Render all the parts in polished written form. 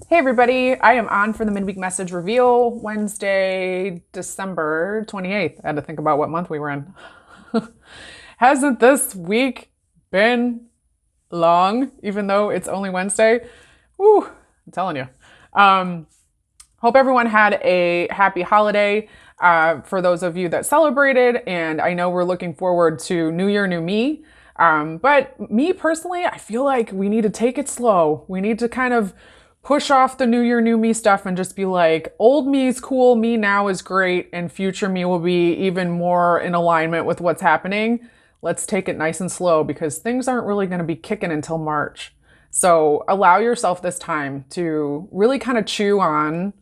Hey everybody, I am on for the midweek message reveal Wednesday, December 28th. I had to think about what month we were in. Hasn't this week been long, even though it's only Wednesday? Woo, I'm telling you. Hope everyone had a happy holiday for those of you that celebrated, and I know we're looking forward to New Year, New Me. But me personally, I feel like we need to take it slow. We need to kind of push off the New Year, New Me stuff and just be like, old me is cool, me now is great, and future me will be even more in alignment with what's happening. Let's take it nice and slow because things aren't really going to be kicking until March. So allow yourself this time to really kind of chew on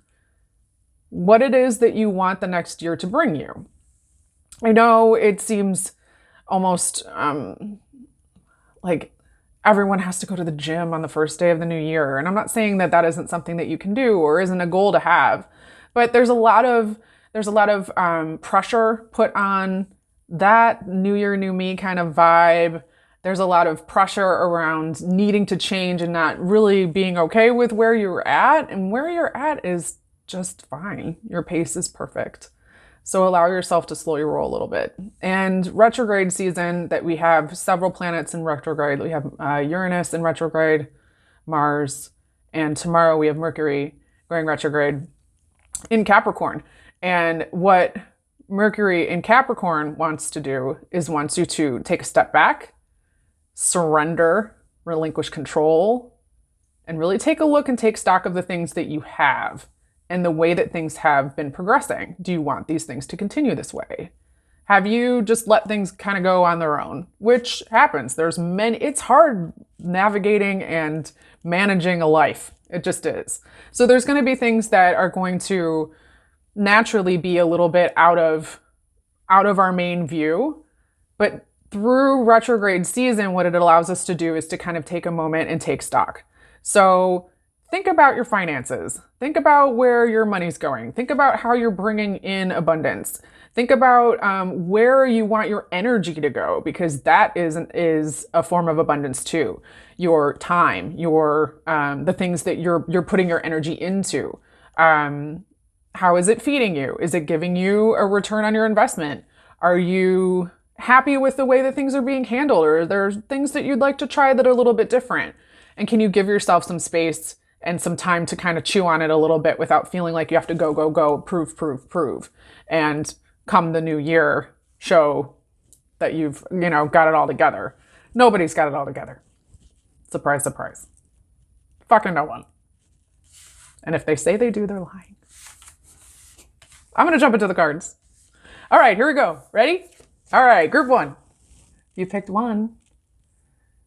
what it is that you want the next year to bring you. I know it seems almost like everyone has to go to the gym on the first day of the new year. And I'm not saying that that isn't something that you can do or isn't a goal to have, but there's a lot of pressure put on that New Year, New Me kind of vibe. There's a lot of pressure around needing to change and not really being okay with where you're at. And where you're at is just fine. Your pace is perfect. So allow yourself to slowly roll a little bit. And retrograde season, that we have several planets in retrograde. We have Uranus in retrograde, Mars, and tomorrow we have Mercury going retrograde in Capricorn. And what Mercury in Capricorn wants to do is wants you to take a step back, surrender, relinquish control, and really take a look and take stock of the things that you have and the way that things have been progressing. Do you want these things to continue this way? Have you just let things kind of go on their own? Which happens. It's hard navigating and managing a life. It just is. So there's going to be things that are going to naturally be a little bit out of our main view. But through retrograde season, what it allows us to do is to kind of take a moment and take stock. So think about your finances. Think about where your money's going. Think about how you're bringing in abundance. Think about where you want your energy to go, because that is a form of abundance too. Your time, the things that you're putting your energy into. How is it feeding you? Is it giving you a return on your investment? Are you happy with the way that things are being handled, or are there things that you'd like to try that are a little bit different? And can you give yourself some space and some time to kind of chew on it a little bit without feeling like you have to go, prove. And come the new year, show that you've, got it all together. Nobody's got it all together. Surprise, surprise. Fucking no one. And if they say they do, they're lying. I'm going to jump into the cards. All right, here we go. Ready? All right, group one. You picked one.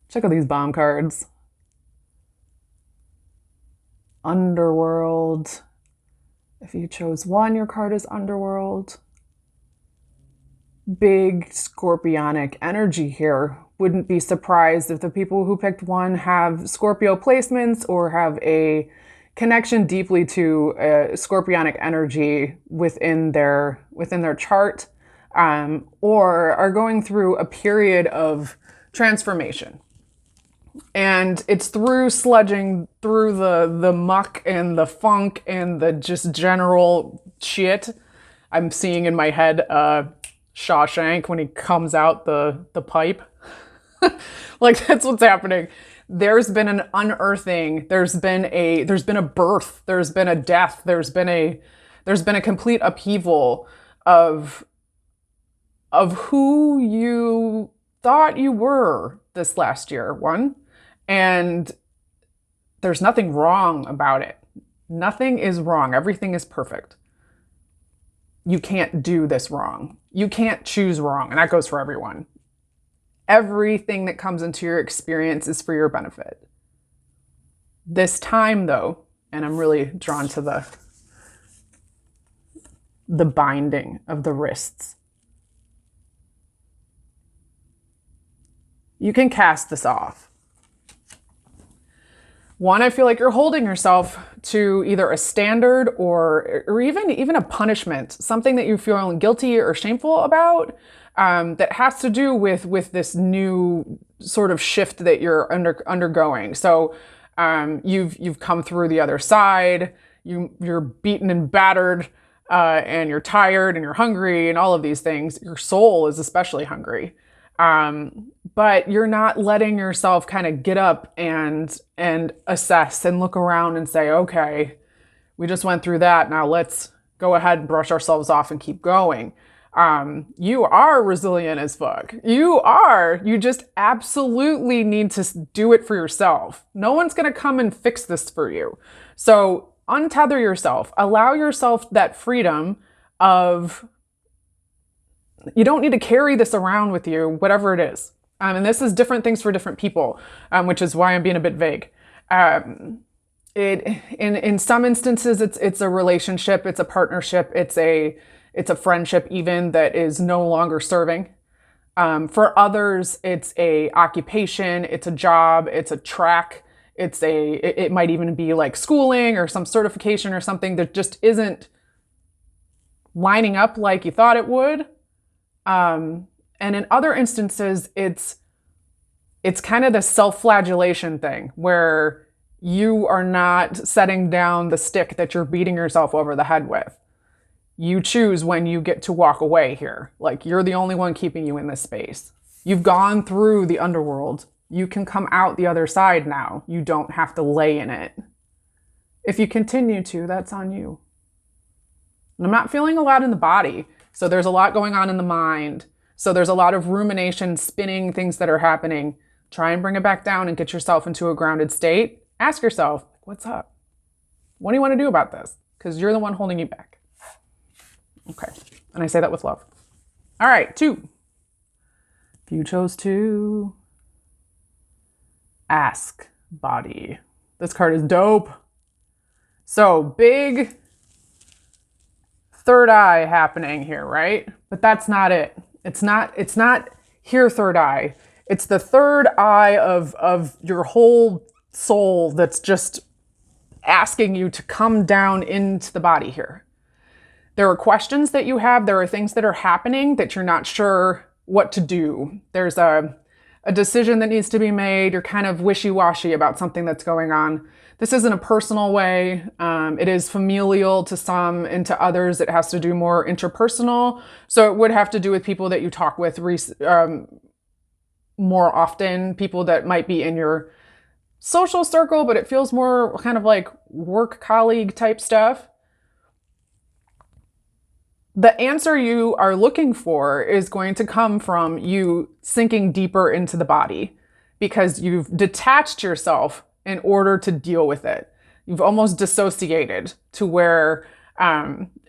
Check out these bomb cards. Underworld. If you chose one, your card is Underworld. Big scorpionic energy here. Wouldn't be surprised if the people who picked one have Scorpio placements or have a connection deeply to scorpionic energy within their chart, or are going through a period of transformation. And it's through sludging through the muck and the funk and the just general shit. I'm seeing in my head Shawshank when he comes out the pipe. Like, that's what's happening. There's been an unearthing. There's been a birth. There's been a death. There's been a complete upheaval of who you thought you were this last year, one. And there's nothing wrong about it. Nothing is wrong. Everything is perfect. You can't do this wrong. You can't choose wrong. And that goes for everyone. Everything that comes into your experience is for your benefit. This time, though, and I'm really drawn to the binding of the wrists. You can cast this off. One, I feel like you're holding yourself to either a standard or even a punishment, something that you feel guilty or shameful about, that has to do with this new sort of shift that you're undergoing. So You've come through the other side. You're beaten and battered, and you're tired and you're hungry and all of these things. Your soul is especially hungry. But you're not letting yourself kind of get up and assess and look around and say, okay, we just went through that. Now let's go ahead and brush ourselves off and keep going. You are resilient as fuck. You are. You just absolutely need to do it for yourself. No one's going to come and fix this for you. So untether yourself. Allow yourself that freedom of, you don't need to carry this around with you, whatever it is. And this is different things for different people, which is why I'm being a bit vague. In some instances, it's a relationship, it's a partnership, it's a friendship even that is no longer serving. For others, it's a occupation, it's a job, it's a track, it might even be like schooling or some certification or something that just isn't lining up like you thought it would. And in other instances, it's kind of the self-flagellation thing where you are not setting down the stick that you're beating yourself over the head with. You choose when you get to walk away here. Like, you're the only one keeping you in this space. You've gone through the underworld. You can come out the other side now. You don't have to lay in it. If you continue to, that's on you. And I'm not feeling a lot in the body. So there's a lot going on in the mind. So there's a lot of rumination, spinning things that are happening. Try and bring it back down and get yourself into a grounded state. Ask yourself, what's up? What do you want to do about this? Because you're the one holding you back. Okay. And I say that with love. All right, 2. If you chose to ask body. This card is dope. So big third eye happening here, right? But that's not it. It's not here third eye. It's the third eye of your whole soul that's just asking you to come down into the body here. There are questions that you have. There are things that are happening that you're not sure what to do. There's a decision that needs to be made. You're kind of wishy-washy about something that's going on. This isn't a personal way. It is familial to some, and to others it has to do more interpersonal. So it would have to do with people that you talk with more often, people that might be in your social circle, but it feels more kind of like work colleague type stuff. The answer you are looking for is going to come from you sinking deeper into the body, because you've detached yourself in order to deal with it. You've almost dissociated to where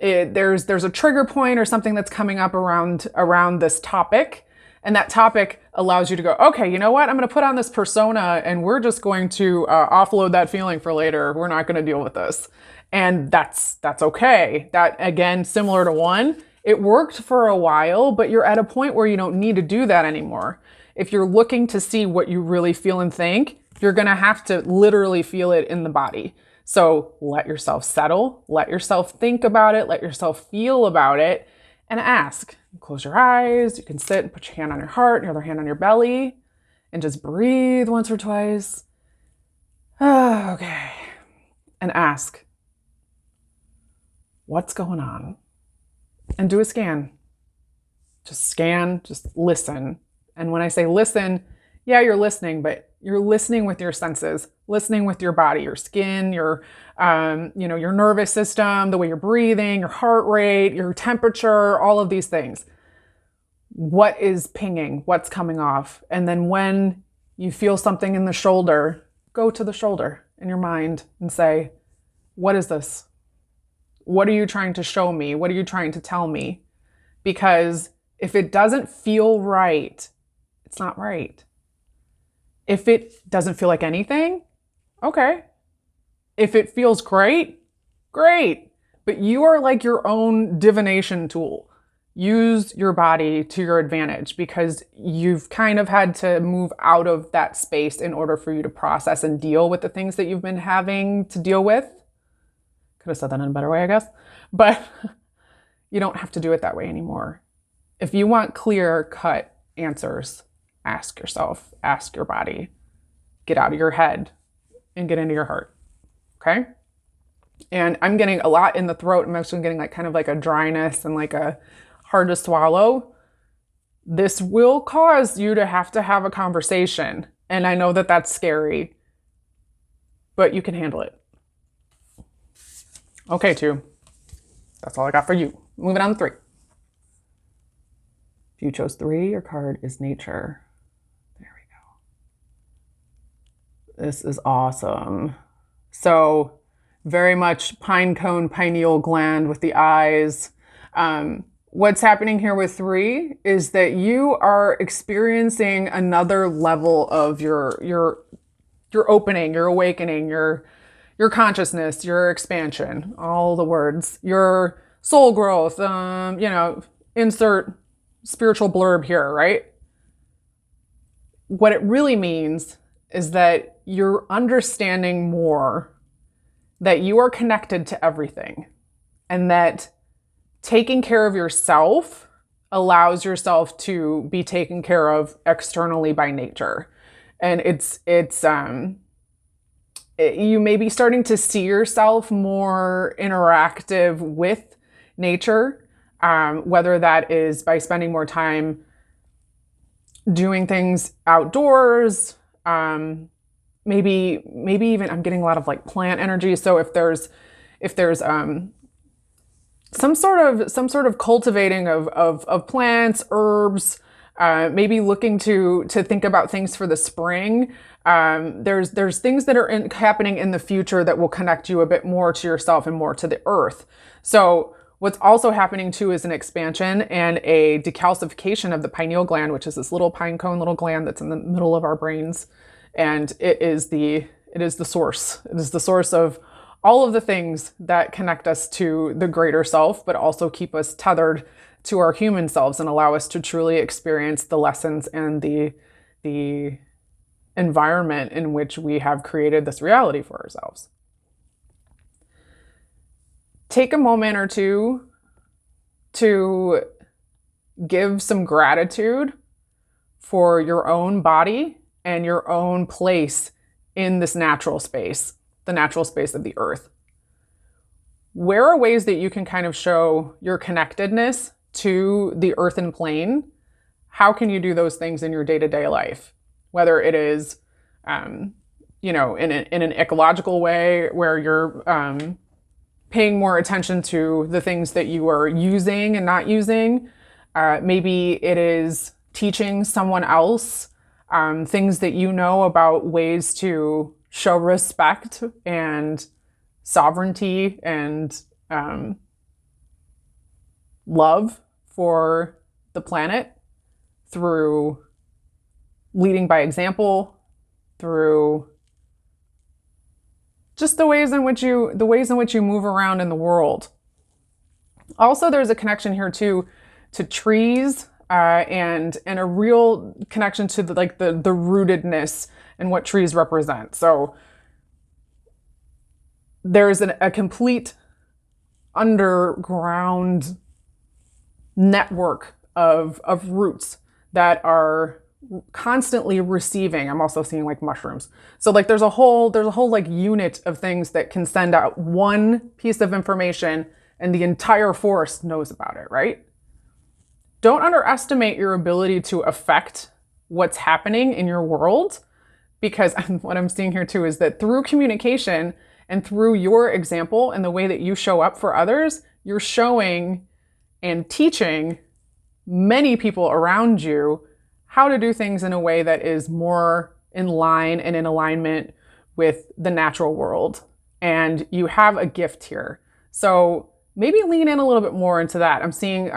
there's a trigger point or something that's coming up around this topic. And that topic allows you to go, okay, you know what? I'm going to put on this persona and we're just going to offload that feeling for later. We're not going to deal with this. And that's okay. That, again, similar to 1, it worked for a while, but you're at a point where you don't need to do that anymore. If you're looking to see what you really feel and think, you're going to have to literally feel it in the body. So let yourself settle, let yourself think about it, let yourself feel about it, and ask. Close your eyes. You can sit and put your hand on your heart, your other hand on your belly, and just breathe once or twice. Okay. And ask, what's going on? And do a scan. Just scan, just listen. And when I say listen, yeah, you're listening, but you're listening with your senses, listening with your body, your skin, your nervous system, the way you're breathing, your heart rate, your temperature, all of these things. What is pinging? What's coming off? And then when you feel something in the shoulder, go to the shoulder in your mind and say, what is this? What are you trying to show me? What are you trying to tell me? Because if it doesn't feel right, it's not right. If it doesn't feel like anything, okay. If it feels great, great. But you are like your own divination tool. Use your body to your advantage, because you've kind of had to move out of that space in order for you to process and deal with the things that you've been having to deal with. Could have said that in a better way, I guess. But you don't have to do it that way anymore. If you want clear-cut answers, ask yourself, ask your body. Get out of your head. and get into your heart. Okay? And I'm getting a lot in the throat. I'm actually getting like kind of like a dryness and like a hard to swallow. This will cause you to have a conversation. And I know that that's scary, but you can handle it. Okay, 2. That's all I got for you. Moving on to 3. If you chose 3, your card is nature. There we go. This is awesome. So very much pine cone, pineal gland with the eyes. What's happening here with 3 is that you are experiencing another level of your opening, your awakening, your consciousness, your expansion, all the words, your soul growth, insert spiritual blurb here, right? What it really means is that you're understanding more that you are connected to everything, and that taking care of yourself allows yourself to be taken care of externally by nature. And you may be starting to see yourself more interactive with nature, whether that is by spending more time doing things outdoors, maybe even I'm getting a lot of like plant energy. So if there's some sort of cultivating of plants, herbs, maybe looking to think about things for the spring. There's things that are happening in the future that will connect you a bit more to yourself and more to the earth. So what's also happening too is an expansion and a decalcification of the pineal gland, which is this little pine cone little gland that's in the middle of our brains. And it is the source. It is the source of all of the things that connect us to the greater self, but also keep us tethered to our human selves and allow us to truly experience the lessons and the environment in which we have created this reality for ourselves. Take a moment or two to give some gratitude for your own body and your own place in this natural space, the natural space of the earth. Where are ways that you can kind of show your connectedness to the earthen plane? How can you do those things in your day-to-day life? Whether it is, in an ecological way where you're paying more attention to the things that you are using and not using. Maybe it is teaching someone else things that you know about ways to show respect and sovereignty and love for the planet through leading by example, through just the ways in which you move around in the world. Also, there's a connection here too to trees and a real connection to the rootedness and what trees represent. So there's a complete underground network of roots that are constantly receiving. I'm also seeing like mushrooms. So like there's a whole like unit of things that can send out one piece of information and the entire forest knows about it, right? Don't underestimate your ability to affect what's happening in your world, because what I'm seeing here too is that through communication and through your example and the way that you show up for others, you're showing and teaching many people around you how to do things in a way that is more in line and in alignment with the natural world. And you have a gift here. So maybe lean in a little bit more into that. I'm seeing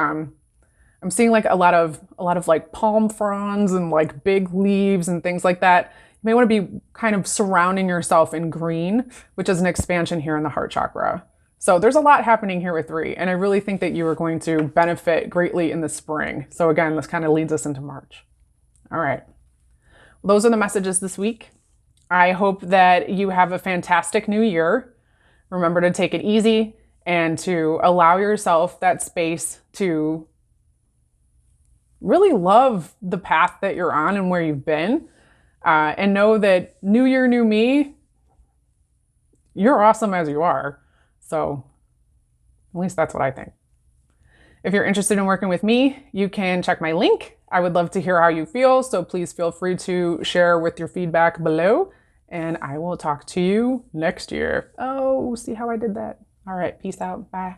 like a lot of like palm fronds and like big leaves and things like that. You may want to be kind of surrounding yourself in green, which is an expansion here in the heart chakra. So there's a lot happening here with 3, and I really think that you are going to benefit greatly in the spring. So again, this kind of leads us into March. All right. Well, those are the messages this week. I hope that you have a fantastic new year. Remember to take it easy and to allow yourself that space to really love the path that you're on and where you've been. And know that new year, new me, you're awesome as you are. So at least that's what I think. If you're interested in working with me, you can check my link. I would love to hear how you feel, so please feel free to share with your feedback below, and I will talk to you next year. Oh, see how I did that? All right, peace out. Bye.